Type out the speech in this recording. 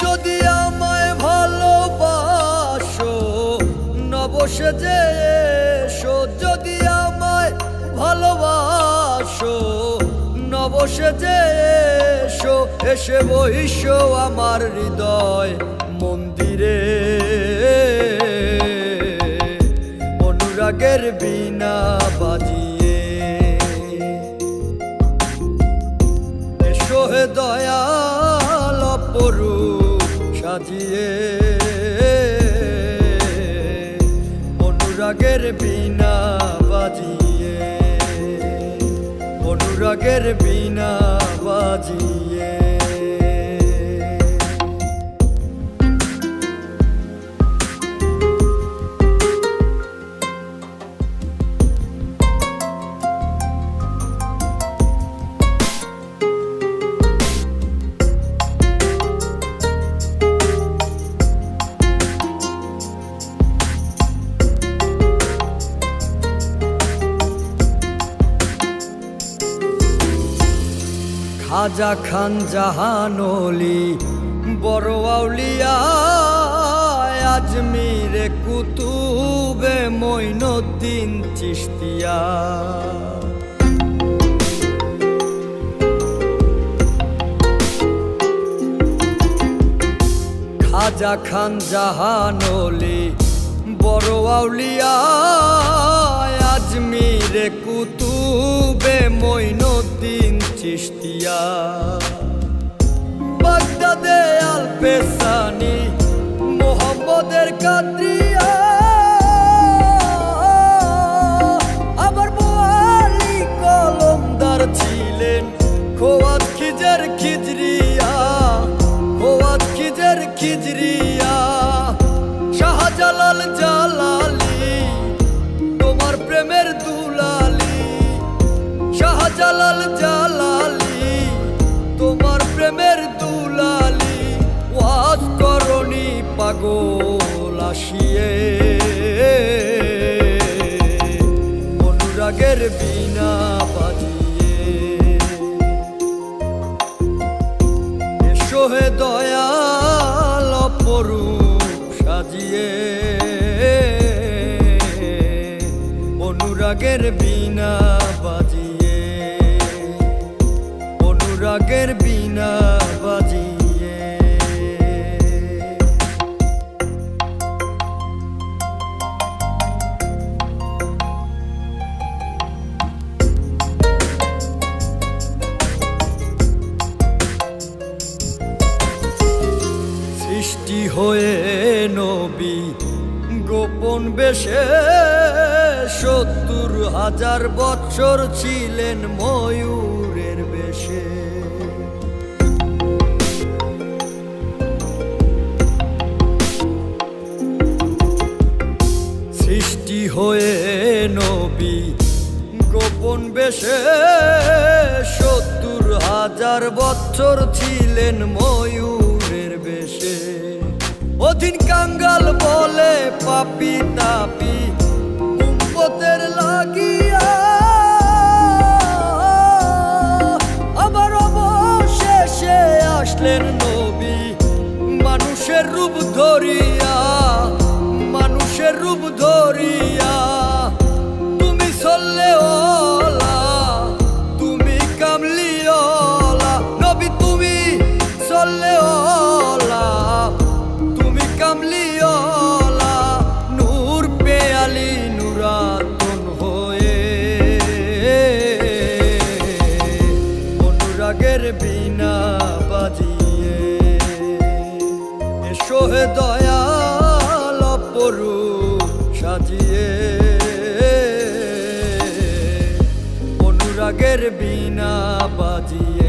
যদি আমায় ভালোবাসো নবসেজে এসো, যদি আমায় ভালোবাসো নবসেজে এসো, এসে বইসো আমার হৃদয় মন্দিরে, অনুরাগের বীণা বাজিয়ে। এসো হে দয়াল অপরূপ সাজিয়ে, অনুরাগের বীণা বাজিয়ে, অনুরাগের বীণা বাজিয়ে। খাজা খান জাহান ওলি বড় আউলিয়া, আজমিরে কুতুবে মঈনুদ্দিন চিশতিয়া। খাজা খান জাহান ওলি বড় আউলিয়া, আজমিরে কুতুবে মঈনুদ্দিন চিশতিয়া। বাগদাদে আল-পেসানি মোহাম্মদের কাদরিয়া, আবার বোয়ালি কলমদার ছিলেন খোয়াত খিজের খিজরিয়া, খোয়াত খিজের খিজরিয়া। শাহজালাল জালালি তোমার প্রেমের দুলালি, শাহজালাল জালালি তোমার প্রেমের দুলালি। ওয়াজ করনি পাগল আসিয়ে, অনুরাগের বীণা বাজিয়ে। এসো হে দয়াল অপরূপ সাজিয়ে, অনুরাগের বীণা বাজিয়ে, অনুরাগের বীণা বাজিয়ে। সৃষ্টি হয়ে নবী গোপন বেশে ৭০,০০০ বছর ছিলেন ময়ূরের বেশে। সৃষ্টি হয়ে নবী গোপন বেশে ৭০,০০০ বছর ছিলেন ময়ূরের বেশে। অধীন কাঙ্গাল বলে পাপি তাপি উম্মতের লাগিয়া, আবার অবশেষে আসলেন নবী মানুষের রূপ ধরিয়া, মানুষের রূপ ধরিয়া। তুমি সল্লে ওলা, তুমি কামলি ওলা, নবী তুমি সল্লে ওলা, তুমি কামলি ওলা। নূর পেয়ালি নুরাতন হয়ে, অনুরাগের বীণা বাজিয়ে। এসো হে দয়াল অপরূপ সাজিয়ে, সোহাগের বিনা বাজিয়ে